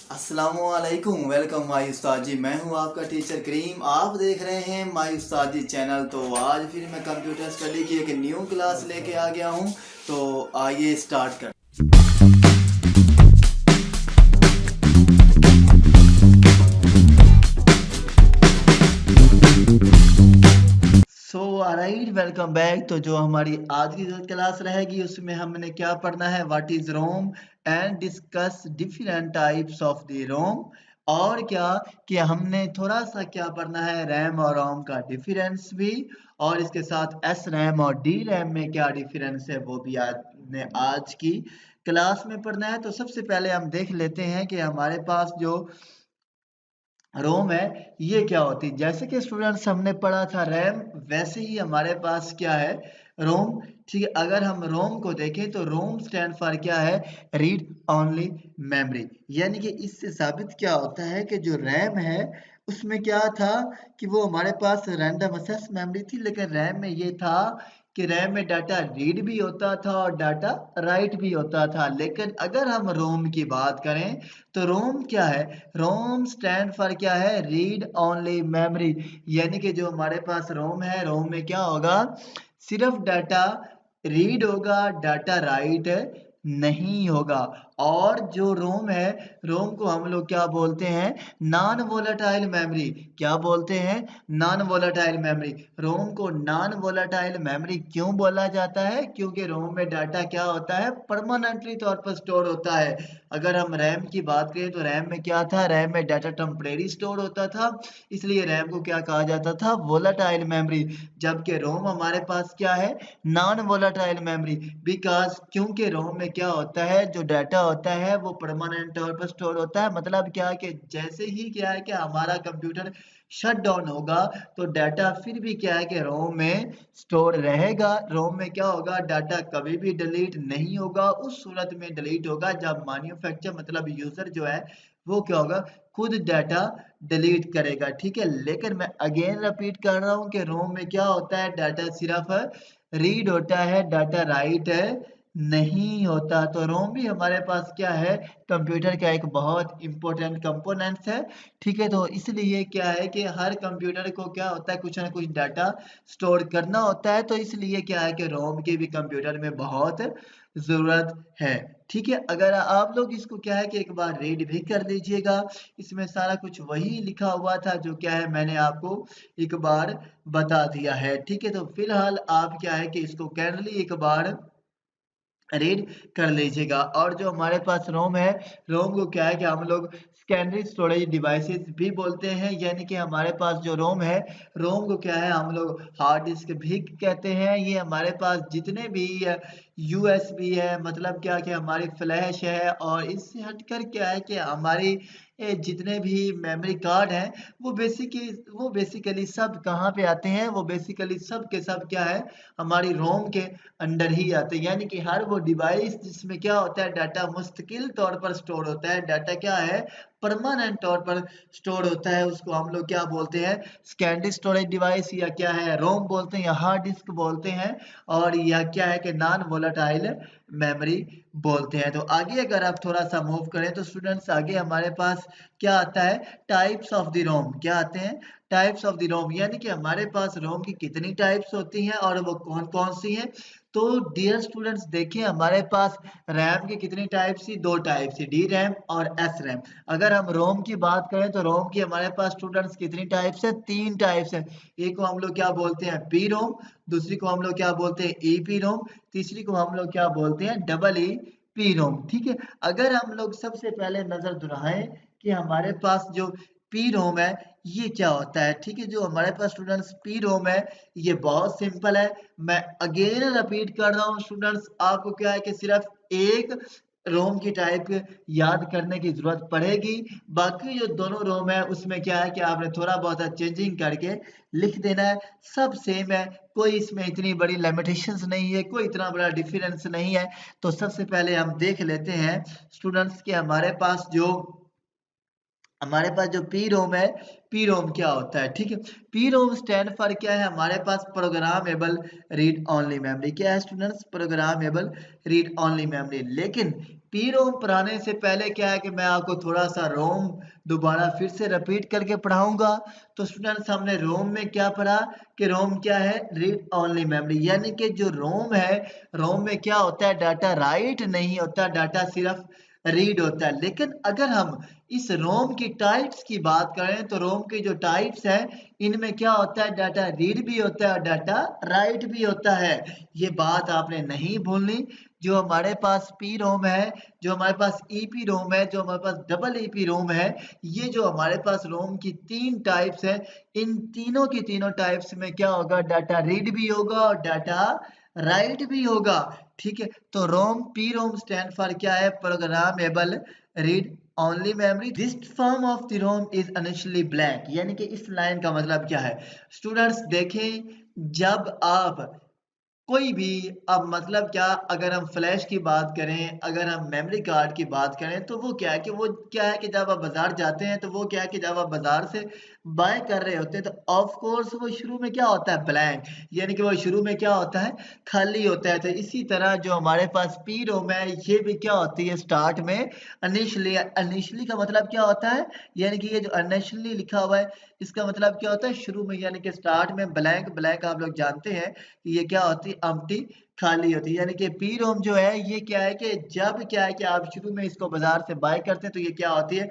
अस्सलामुअलैकुम, welcome my उस्ताद जी। मैं हूं आपका टीचर करीम। आप देख रहे हैं माई उस्ताद जी चैनल। तो आज फिर मैं कंप्यूटर स्टडी की एक न्यू क्लास लेके आ गया हूं। तो आइए स्टार्ट कर। So alright, welcome back. तो जो हमारी आज की जो क्लास रहेगी उसमें हमने क्या पढ़ना है, what is ROM and discuss different types of the ROM. और क्या कि हमने थोड़ा सा क्या पढ़ना है, रैम और रोम का डिफरेंस भी। और इसके साथ एस रैम और डी रैम में क्या डिफरेंस है वो भी आज की क्लास में पढ़ना है। तो सबसे पहले हम देख लेते हैं कि हमारे पास जो रोम है ये क्या होती है। जैसे कि स्टूडेंट्स हमने पढ़ा था रैम, वैसे ही हमारे पास क्या है, रोम। ठीक है, अगर हम रोम को देखें तो रोम स्टैंड फॉर क्या है, रीड ओनली मेमोरी। यानी कि इससे साबित क्या होता है कि जो रैम है उसमें क्या था कि वो हमारे पास रैंडम एक्सेस मेमोरी थी, लेकिन रैम में ये था कि रैम में डाटा रीड भी होता था और डाटा राइट भी होता था। लेकिन अगर हम रोम की बात करें तो रोम क्या है, रोम स्टैंड फॉर क्या है, रीड ओनली मेमोरी। यानी कि जो हमारे पास रोम है, रोम में क्या होगा, सिर्फ डाटा रीड होगा, डाटा राइट नहीं होगा। और जो रोम है, रोम को हम लोग क्या बोलते हैं, नॉन वोलेटाइल मेमोरी। क्या बोलते हैं, नॉन वोलेटाइल मेमोरी। रोम को नॉन वोलेटाइल मेमोरी क्यों बोला जाता है, क्योंकि रोम में डाटा क्या होता है, परमानेंटली तौर पर स्टोर होता है। अगर हम रैम की बात करें तो रैम में क्या था, रैम में डाटा टेम्परेरी स्टोर होता था, इसलिए रैम को क्या कहा जाता था, वोलेटाइल मेमोरी। जबकि रोम हमारे पास क्या है, नॉन वोलेटाइल मेमोरी। बिकॉज क्योंकि रोम में क्या होता है, जो डाटा होता है वो परमानेंट तौर पर स्टोर होता है। मतलब क्या है कि जैसे ही क्या है कि हमारा कंप्यूटर शट डाउन होगा तो डाटा फिर भी क्या है कि रोम में स्टोर रहेगा। रोम में क्या होगा, डाटा कभी भी डिलीट नहीं होगा। उस सूरत में डिलीट होगा जब मैन्युफैक्चर मतलब यूजर जो है वो क्या होगा, खुद डाटा डिलीट करेगा। ठीक है, लेकिन मैं अगेन रिपीट कर रहा हूँ कि रोम में क्या होता है, डाटा सिर्फ रीड होता है, डाटा राइट है नहीं होता। तो रोम भी हमारे पास क्या है, कंप्यूटर का एक बहुत इंपॉर्टेंट कंपोनेंट्स है। ठीक है, तो इसलिए क्या है कि हर कंप्यूटर को क्या होता है, कुछ ना कुछ डाटा स्टोर करना होता है। तो इसलिए क्या है कि रोम की भी कंप्यूटर में बहुत ज़रूरत है। ठीक है, अगर आप लोग इसको क्या है कि एक बार रीड भी कर लीजिएगा, इसमें सारा कुछ वही लिखा हुआ था जो क्या है मैंने आपको एक बार बता दिया है। ठीक है, तो फिलहाल आप क्या है कि इसको कैरली एक बार रीड कर लीजिएगा। और जो हमारे पास रोम है, रोम को क्या है कि हम लोग सेकेंडरी स्टोरेज डिवाइसेस भी बोलते हैं। यानी कि हमारे पास जो रोम है, रोम को क्या है हम लोग हार्ड डिस्क भी कहते हैं। ये हमारे पास जितने भी यूएसबी है, मतलब क्या कि हमारी फ्लैश है, और इससे हटकर क्या है कि हमारी जितने भी मेमोरी कार्ड हैं वो बेसिकली सब कहाँ पे आते हैं, वो बेसिकली सब के सब क्या है, हमारी रोम के अंडर ही आते हैं। यानी कि हर वो डिवाइस जिसमें क्या होता है, डाटा मुस्तकिल तौर पर स्टोर होता है, डाटा क्या है, परमानेंट तौर पर स्टोर होता है, उसको हम लोग क्या बोलते हैं, सेकेंडरी स्टोरेज डिवाइस, या क्या है, रोम बोलते हैं, या हार्ड डिस्क बोलते हैं, और या क्या है कि नॉन वोलेटाइल मेमोरी बोलते हैं। तो आगे अगर आप थोड़ा सा मूव करें तो स्टूडेंट्स आगे हमारे पास क्या आता है, टाइप्स ऑफ द रोम। क्या आते हैं, टाइप्स ऑफ द रोम। यानी कि हमारे पास रोम की कितनी टाइप्स होती हैं और वो कौन कौन सी हैं। तो डियर स्टूडेंट्स देखिए, हमारे पास रैम की कितनी टाइप्स थी, दो टाइप्स थी, डी रैम और एस रैम। अगर हम रोम की बात करें तो रोम की हमारे पास स्टूडेंट्स कितनी टाइप्स है, तीन टाइप्स है। एक को हम लोग क्या बोलते हैं, पी रोम, दूसरी को हम लोग क्या बोलते हैं, ई पी रोम, तीसरी को हम लोग क्या बोलते हैं, डबल ई पी रोम। ठीक है, अगर हम लोग सबसे पहले नजर दुहराएं कि हमारे पास जो पी रोम है ये क्या होता है। ठीक है, जो हमारे पास स्टूडेंट्स पी रोम है ये बहुत सिंपल है। मैं अगेन रिपीट कर रहा हूँ स्टूडेंट्स, आपको क्या है कि सिर्फ एक रोम की टाइप याद करने की जरूरत पड़ेगी। बाकी जो दोनों रोम है उसमें क्या है कि आपने थोड़ा बहुत चेंजिंग करके लिख देना है, सब सेम है, कोई इसमें इतनी बड़ी लिमिटेशंस नहीं है, कोई इतना बड़ा डिफरेंस नहीं है। तो सबसे पहले हम देख लेते हैं स्टूडेंट्स के हमारे पास जो पी रोम है, पी रोम क्या होता है। ठीक है, पी रोम स्टैंड फॉर क्या है, हमारे पास प्रोग्रामेबल रीड ओनली मेमोरी। क्या है students, programmable read only memory. लेकिन पी रोम पढ़ाने से पहले क्या है कि मैं आपको थोड़ा सा रोम दोबारा फिर से रिपीट करके पढ़ाऊंगा। तो स्टूडेंट्स हमने रोम में क्या पढ़ा कि रोम क्या है, रीड ओनली मेमोरी, यानी कि जो रोम है, रोम में क्या होता है, डाटा राइट नहीं होता, डाटा सिर्फ रीड होता है। लेकिन अगर हम इस रोम की टाइप्स की बात करें तो रोम की जो टाइप्स है इनमें क्या होता है, डाटा रीड भी होता है और डाटा राइट भी होता है। ये बात आपने नहीं भूलनी। जो हमारे पास पी रोम है, जो हमारे पास ईपी रोम है, जो हमारे पास डबल ईपी रोम है, ये जो हमारे पास रोम की 3 टाइप्स है, इन तीनों की तीनों टाइप्स में क्या होगा, डाटा रीड भी होगा और डाटा राइट भी होगा। ठीक है, तो ROM P ROM stand for क्या है, programmable read only memory. This form of the ROM is initially blank, यानी कि इस लाइन का मतलब क्या है स्टूडेंट्स, देखें जब आप कोई भी, अब मतलब क्या, अगर हम फ्लैश की बात करें, अगर हम मेमोरी कार्ड की बात करें, तो वो क्या है कि जब आप बाजार जाते हैं तो वो क्या है कि जब आप बाजार से बाय कर रहे होते हैं तो ऑफ कोर्स वो शुरू में क्या होता है, ब्लैंक, यानी कि वो शुरू में क्या होता है, खाली होता है। तो इसी तरह जो हमारे पास पी रोम है ये भी क्या होती है, स्टार्ट में इनिशियली। इनिशियली का मतलब क्या होता है, यानी कि ये जो इनिशियली लिखा हुआ है इसका मतलब क्या होता है, शुरू में, यानी कि स्टार्ट में ब्लैंक। ब्लैंक आप लोग जानते हैं कि ये क्या होती है, एम्प्टी, खाली होती है। यानी कि पी रोम जो है ये क्या है कि जब क्या है कि आप शुरू में इसको बाजार से बाय करते हैं तो ये क्या होती है,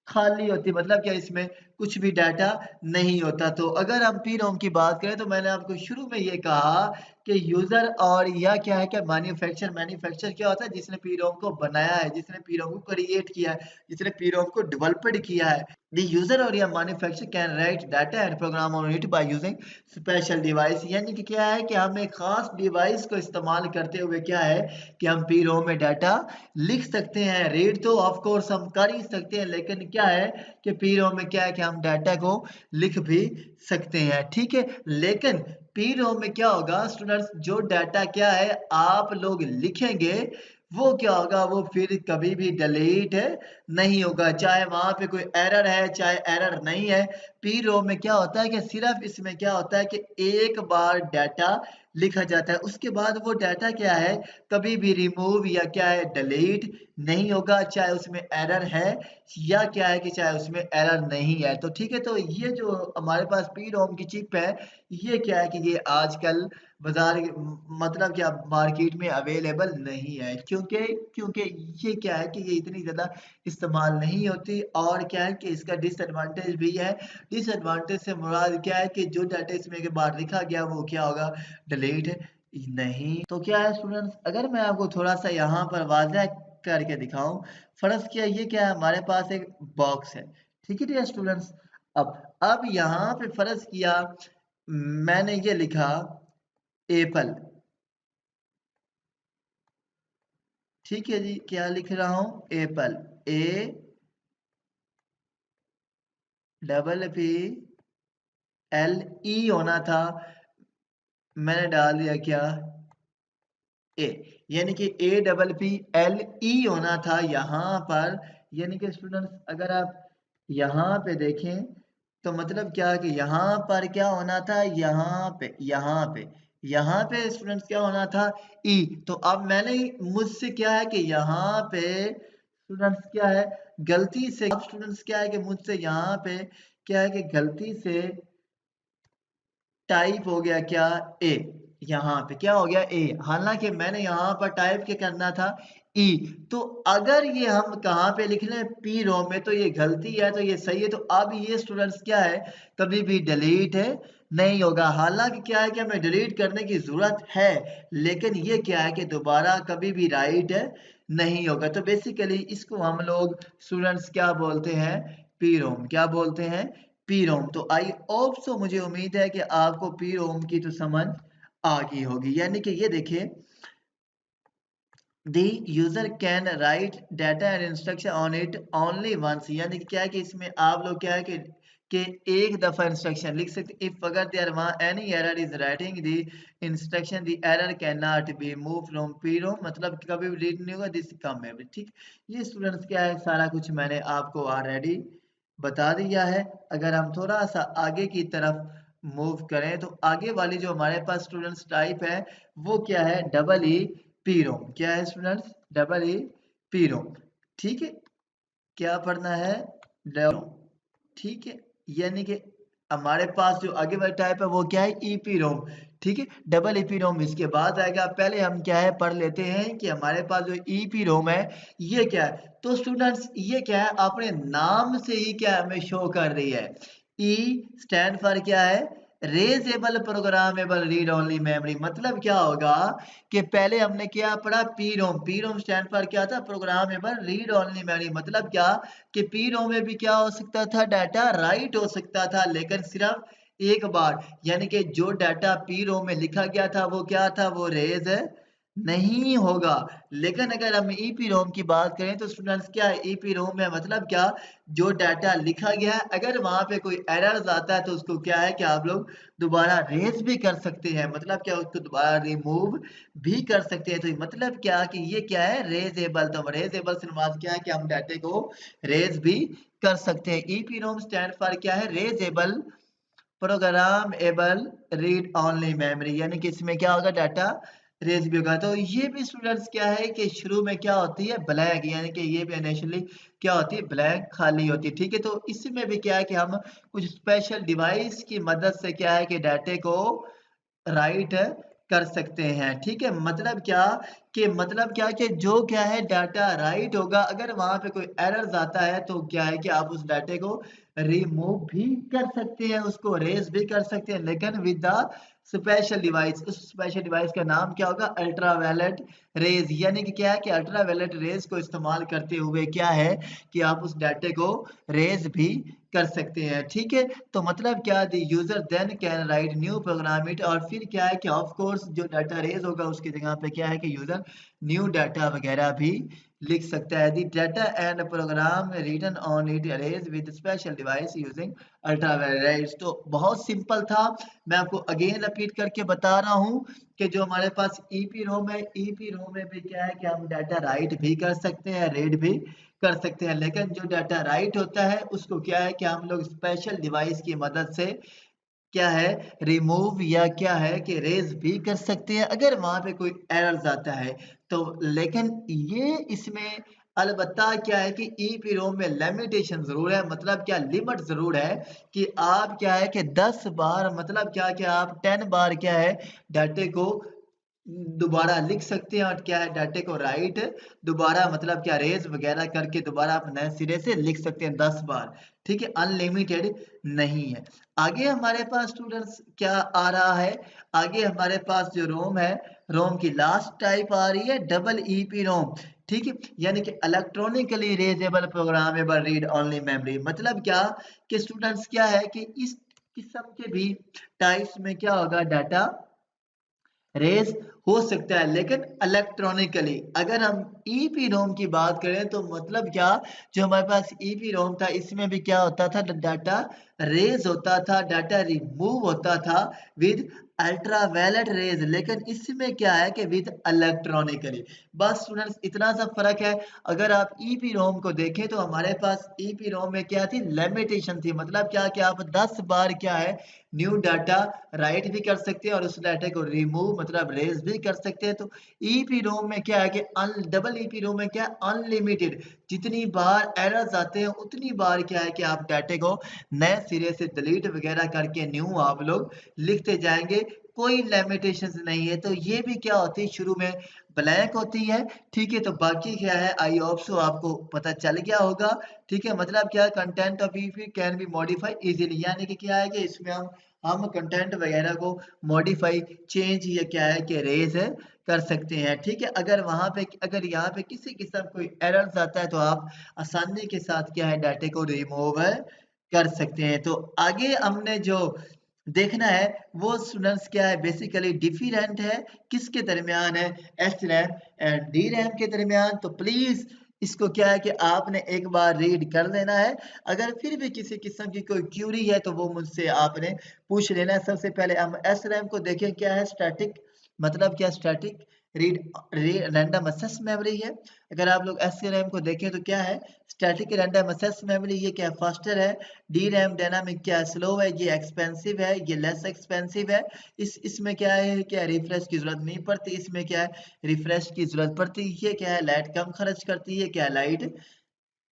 खाली होती है। मतलब क्या, इसमें कुछ भी डाटा नहीं होता। तो अगर हम पी रोम की बात करें तो मैंने आपको शुरू में ये कहा कि यूजर, और या क्या है कि मैन्युफैक्चर क्या होता है, जिसने पी रोम को बनाया है, जिसने पी रोम को क्रिएट किया है, जिसने पी रोम को डेवलप्ड किया है। द यूजर और या manufacture can write data and program on it by using special device, यानी कि क्या है कि हम एक खास डिवाइस को इस्तेमाल करते हुए क्या है कि हम पी रोम में डाटा लिख सकते हैं। रीड तो ऑफ कोर्स हम कर ही सकते हैं, लेकिन क्या है कि पी रोम में क्या है कि हम डाटा को लिख भी सकते हैं। ठीक है, लेकिन पी रोम में क्या होगा स्टूडेंट्स, जो डाटा क्या है आप लोग लिखेंगे वो क्या होगा, वो फिर कभी भी डिलीट नहीं होगा, चाहे वहां पे कोई एरर है चाहे एरर नहीं है। पी रोम में क्या होता है कि सिर्फ इसमें क्या होता है कि एक बार डाटा लिखा जाता है, उसके बाद वो डाटा क्या है, कभी भी रिमूव या क्या है, डिलीट नहीं होगा, चाहे उसमें एरर है या क्या है कि चाहे उसमें एरर नहीं है। तो ठीक है, तो ये जो हमारे पास पी रोम की चिप है ये क्या है कि ये आजकल बाजार, मतलब क्या, मार्केट में अवेलेबल नहीं है, क्योंकि क्योंकि ये क्या है कि ये इतनी ज़्यादा इस्तेमाल नहीं होती, और क्या है कि इसका डिसएडवांटेज भी है। डिसएडवांटेज से मुराद क्या है कि जो डाटा इसमें के बाद लिखा गया वो क्या होगा, डिलीट नहीं। तो क्या है स्टूडेंट्स, अगर मैं आपको थोड़ा सा यहाँ पर वाज़ह करके दिखाऊं, फर्ज किया ये क्या है, हमारे पास एक बॉक्स है। ठीक है डियर स्टूडेंट्स, अब यहाँ पे फर्ज किया मैंने ये लिखा एप्पल। ठीक है जी, क्या लिख रहा हूं, Apple, A double P L E होना था, मैंने डाल दिया क्या, ए, यानी कि A double P L E होना था यहाँ पर। यानी कि स्टूडेंट्स अगर आप यहाँ पे देखें तो मतलब क्या कि यहाँ पर क्या होना था, यहाँ पे स्टूडेंट्स क्या होना था, ई। तो अब मैंने मुझसे क्या है कि यहाँ पे स्टूडेंट्स क्या है, गलती से, अब स्टूडेंट्स क्या है कि मुझसे यहाँ पे क्या है कि गलती से टाइप हो गया क्या, ए, यहाँ पे क्या हो गया, ए, हालांकि मैंने यहाँ पर टाइप क्या करना था, ई। तो अगर ये हम कहाँ पे लिख लें, पी रोम में, तो ये गलती है, तो ये सही है। तो अब ये स्टूडेंट्स क्या है, कभी भी डिलीट है नहीं होगा। हालांकि क्या है कि हमें डिलीट करने की जरूरत है, लेकिन ये क्या है कि दोबारा कभी भी राइट है नहीं होगा। तो बेसिकली इसको हम लोग स्टूडेंट्स क्या बोलते हैं, पी रोम, क्या बोलते हैं, पी रोम। तो आई होप सो, मुझे उम्मीद है कि आपको पी रोम की तो समझ आ गई होगी। यानी कि ये देखिए, the user can write data and instruction on it only once, यानी कि क्या है कि इसमें आप लोग क्या है कि एक दफा इंस्ट्रक्शन लिख सकते। इफ अगर देयर वहाँ any error is writing the instruction, the error can not be move from P ROM, मतलब कि कभी भी रीड नहीं होगा, दिस कम मेमोरी। ठीक, ये स्टूडेंट्स क्या है, सारा कुछ मैंने आपको ऑलरेडी बता दिया है। अगर हम थोड़ा सा आगे की तरफ मूव करें तो आगे वाली जो हमारे पास स्टूडेंट्स टाइप है वो क्या है, डबल ई पी रोम। क्या है students, double E P ROM, ठीक है। क्या पढ़ना है? डब्ल्यू, ठीक है। यानी कि हमारे पास जो आगे वाला टाइप है वो क्या है? ईपी रोम, ठीक है। डबल ईपी रोम इसके बाद आएगा। पहले हम क्या है पढ़ लेते हैं कि हमारे पास जो ईपी रोम है ये क्या है। तो स्टूडेंट्स ये क्या है, अपने नाम से ही क्या हमें शो कर रही है। ई स्टैंड फॉर क्या है? रेजेबल प्रोग्रामेबल रीड ओनली मेमोरी। मतलब क्या होगा कि पहले हमने क्या पढ़ा? P ROM. P ROM stand for क्या था? Programmable read only memory. मतलब क्या कि पी रोम में भी क्या हो सकता था? डाटा राइट हो सकता था, लेकिन सिर्फ एक बार। यानी कि जो डाटा पी रोम में लिखा गया था वो क्या था? वो रेज नहीं होगा। लेकिन अगर हम ईपी रोम की बात करें तो स्टूडेंट्स क्या है? ईपी रोम में मतलब क्या, जो डाटा लिखा गया है अगर वहां पे कोई एरर्स आता है तो उसको क्या है कि आप लोग दोबारा रेज भी कर सकते हैं। मतलब क्या, उसको दोबारा रिमूव भी कर सकते हैं। तो मतलब क्या कि ये क्या है? रेजेबल। तो रेजेबल से मतलब क्या है कि हम डाटे को रेज भी कर सकते हैं। ईपीरोम स्टैंड फॉर क्या है? रेजेबल प्रोग्रामेबल रीड ओनली मेमोरी। यानी कि इसमें क्या होगा? डाटा रेज भी होगा। तो ये भी स्टूडेंट्स क्या है कि शुरू में क्या होती है? ब्लैंक। यानी कि ये भी इनिशियली क्या होती है? ब्लैंक, खाली होती है, ठीक है। तो इसमें भी क्या है कि हम कुछ स्पेशल डिवाइस की मदद से क्या है कि डाटे को राइट कर सकते हैं, ठीक है। मतलब क्या कि जो क्या है डाटा राइट होगा, अगर वहां पे कोई एरर्स आता है तो क्या है कि आप उस डाटे को रिमूव भी कर सकते हैं, उसको रेज भी कर सकते हैं, लेकिन विद द स्पेशल डिवाइस। उस स्पेशल डिवाइस का नाम क्या होगा? Ultraviolet rays. यानी कि क्या है कि अल्ट्रावायलेट रेज को इस्तेमाल करते हुए क्या है कि आप उस डाटे को रेज भी कर सकते हैं, ठीक है। तो मतलब क्या, the user then can write new program it. और फिर क्या है कि ऑफ कोर्स जो डाटा रेज होगा उसकी जगह पे क्या है कि यूजर न्यू डाटा वगैरह भी लिख सकता है। The data and program written on it erase with special device using ultraviolet. तो बहुत सिंपल था। मैं आपको अगेन रिपीट करके बता रहा हूँ कि जो हमारे पास ईपी रोम है, ईपी रोम में भी क्या है कि हम डाटा राइट भी कर सकते हैं, रीड भी कर सकते हैं। लेकिन जो डाटा राइट होता है उसको क्या है कि हम लोग स्पेशल डिवाइस की मदद से क्या है? रिमूव या क्या है कि रेज भी कर सकते हैं अगर वहां पे कोई एरर्स आता है तो। लेकिन ये इसमें अलबत्ता क्या है कि ईपी रोम में लिमिटेशन जरूर है। मतलब क्या, लिमिट जरूर है कि आप क्या है कि 10 बार, मतलब क्या कि आप 10 बार क्या है डाटे को दोबारा लिख सकते हैं, और क्या है डाटे को राइट दोबारा, मतलब क्या रेज वगैरह करके दोबारा आप नए सिरे से लिख सकते हैं 10 बार, ठीक है। अनलिमिटेड नहीं है। आगे हमारे पास स्टूडेंट्स क्या आ रहा है? आगे हमारे पास जो रोम है, रोम की लास्ट टाइप आ रही है डबल ईपी रोम, ठीक है। यानी कि electronically erasable programmable read only memory. मतलब क्या कि स्टूडेंट्स क्या है कि इस किस्म के भी टाइप्स में क्या होगा? डाटा रेस हो सकता है, लेकिन इलेक्ट्रॉनिकली। अगर हम ईपी रोम की बात करें तो मतलब क्या, जो हमारे पास ईपी रोम था इसमें भी क्या होता था? डाटा रेज होता था, डाटा रिमूव होता था विद अल्ट्रावायलेट रेज। लेकिन इसमें क्या है कि विद इलेक्ट्रॉनिकली। बस स्टूडेंट्स इतना सा फर्क है। अगर आप ईपी रोम को देखें तो हमारे पास ईपी रोम में क्या थी? लिमिटेशन थी। मतलब क्या कि आप 10 बार क्या है न्यू डाटा राइट भी कर सकते हैं और उस डाटा को रिमूव मतलब रेज भी कर सकते हैं। तो ईपी रोम में क्या है कि डबल ईपी रोम में क्या है? अनलिमिटेड। जितनी बार एरर्स आते हैं उतनी बार क्या है कि आप डाटे को नए सिरे से डिलीट वगैरह करके न्यू आप लोग लिखते जाएंगे, कोई लिमिटेशंस नहीं है। तो ये भी क्या होती है? शुरू में ब्लैंक होती है, ठीक है। तो बाकी क्या है, आई होप सो आपको पता चल गया होगा, ठीक है। मतलब क्या, content of EP can be modify easily. यानी कि क्या है कि इसमें हम कंटेंट वगैरह को मॉडिफाई, चेंज या क्या है कि रेज कर सकते हैं, ठीक है। अगर यहाँ पे किसी किस्म कोई एरर्स आता है तो आप आसानी के साथ क्या है डाटे को रिमूव कर सकते हैं। तो आगे हमने जो देखना है वो स्टूडेंट्स क्या है, बेसिकली डिफरेंट है किसके दरमियान है? S RAM and D RAM के दरमियान। तो प्लीज इसको क्या है कि आपने एक बार रीड कर लेना है। अगर फिर भी किसी किस्म की कोई क्यूरी है तो वो मुझसे आपने पूछ लेना है। सबसे पहले हम एस रैम को देखें। क्या है? स्टैटिक। मतलब क्या? Static read random access memory है। अगर आप लोग एसरैम को देखें तो क्या है, स्टैटिक रैंडम एक्सेस मेमोरी, ये क्या फास्टर है। डी रैम डायनामिक क्या स्लो है, ये एक्सपेंसिव है, ये लेस एक्सपेंसिव है। इसमें क्या है, क्या रिफ्रेश की जरूरत नहीं पड़ती, इसमें क्या है रिफ्रेश की जरूरत पड़ती है। ये क्या है लाइट कम खर्च करती है, क्या लाइट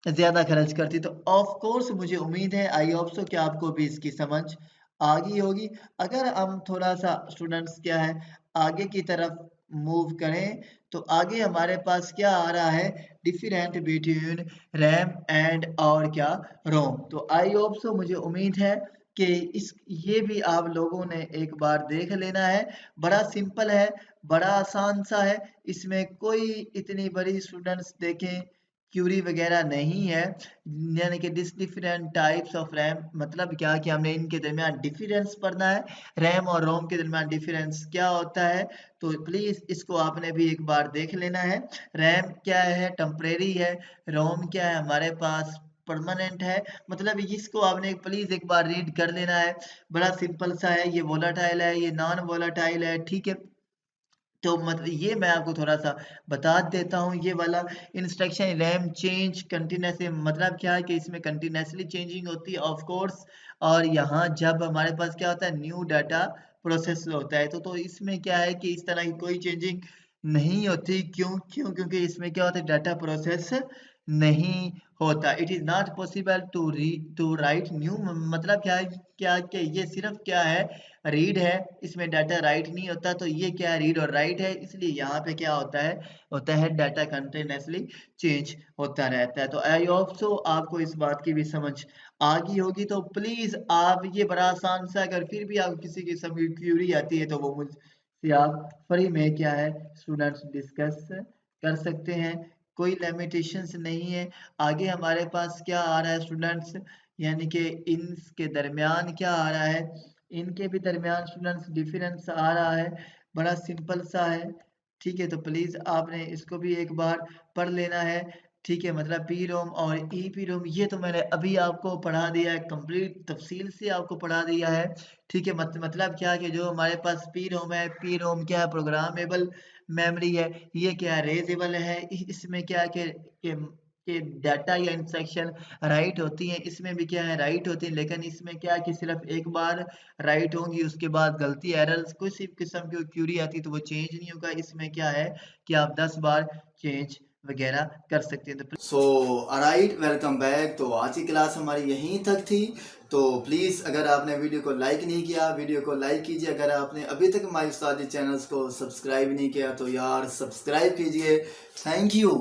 ज़्यादा खर्च करती। तो ऑफ कोर्स मुझे उम्मीद है, आई होप सो कि आपको भी इसकी समझ आ गई होगी। अगर हम थोड़ा-सा स्टूडेंट्स क्या है आगे की तरफ मूव करें, तो आगे हमारे पास क्या आ रहा है, डिफरेंट बिटवीन रैम एंड और क्या रोम। तो आई होप सो मुझे उम्मीद है कि इस ये भी आप लोगों ने एक बार देख लेना है। बड़ा सिंपल है, बड़ा आसान सा है, इसमें कोई इतनी बड़ी स्टूडेंट्स देखें क्यूरी वगैरह नहीं है। यानी कि डिफरेंट टाइप्स ऑफ रैम मतलब क्या कि हमने इनके दरमियान डिफरेंस पढ़ना है, रैम और रोम के दरमियान डिफरेंस क्या होता है। तो प्लीज़ इसको आपने भी एक बार देख लेना है। रैम क्या है, टेम्परेरी है। रोम क्या है, हमारे पास परमानेंट है। मतलब इसको आपने प्लीज़ एक बार रीड कर लेना है। बड़ा सिंपल सा है, ये वोलाटाइल है, ये नॉन वोलाटाइल है, ठीक है। तो मतलब ये मैं आपको थोड़ा-सा बता देता हूँ, ये वाला इंस्ट्रक्शन रैम चेंज कंटीन्यूअसली मतलब क्या है कि इसमें कंटीन्यूअसली चेंजिंग होती है ऑफ कोर्स। और यहाँ जब हमारे पास क्या होता है न्यू डाटा प्रोसेस होता है, तो इसमें क्या है कि इस तरह की कोई चेंजिंग नहीं होती। क्योंकि इसमें क्या होता है डाटा प्रोसेस नहीं होता। It is not possible to write new मतलब क्या है, क्या कि ये सिर्फ़ क्या है रीड है, इसमें डाटा राइट नहीं होता। तो ये क्या है रीड और राइट है, इसलिए यहाँ पे क्या होता है डाटा कंटीन्यूअसली चेंज होता रहता है। तो आई होप सो आपको इस बात की भी समझ आ गई होगी। तो प्लीज़ आप ये बड़ा आसान सा, अगर फिर भी आप किसी किस्म की क्यूरी आती है तो वो मुझसे आप फ्री में क्या है स्टूडेंट्स डिस्कस कर सकते हैं। कोई लिमिटेशंस नहीं है। आगे हमारे पास क्या आ रहा है स्टूडेंट्स, यानी कि इनके दरमियान क्या आ रहा है, इनके भी दरमियान स्टूडेंट्स डिफरेंस आ रहा है। बड़ा सिंपल सा है, ठीक है। तो प्लीज़ आपने इसको भी एक बार पढ़ लेना है, ठीक है। मतलब पी रोम और ई पी रोम ये तो मैंने अभी आपको पढ़ा दिया है, कंप्लीट तफसील से आपको पढ़ा दिया है, ठीक है। मतलब क्या है कि जो हमारे पास पी रोम है, पी रोम क्या है प्रोग्रामेबल मेमोरी है, ये क्या है रेज़ेबल है। इसमें क्या है कि डाटा या इंस्ट्रक्शन राइट होती हैं, इसमें भी क्या है राइट होती है। लेकिन इसमें क्या है कि सिर्फ एक बार राइट होंगी, उसके बाद गलती एरर्स किसी किस्म की क्यूरी आती है तो वो चेंज नहीं होगा। इसमें क्या है कि आप 10 बार चेंज वगैरह कर सकते हैं। तो सो ऑलराइट, वेलकम बैक। तो आज की क्लास हमारी यहीं तक थी। तो प्लीज़ अगर आपने वीडियो को लाइक नहीं किया, वीडियो को लाइक कीजिए। अगर आपने अभी तक हमारे उस्तादी चैनल्स को सब्सक्राइब नहीं किया तो यार सब्सक्राइब कीजिए। Thank you.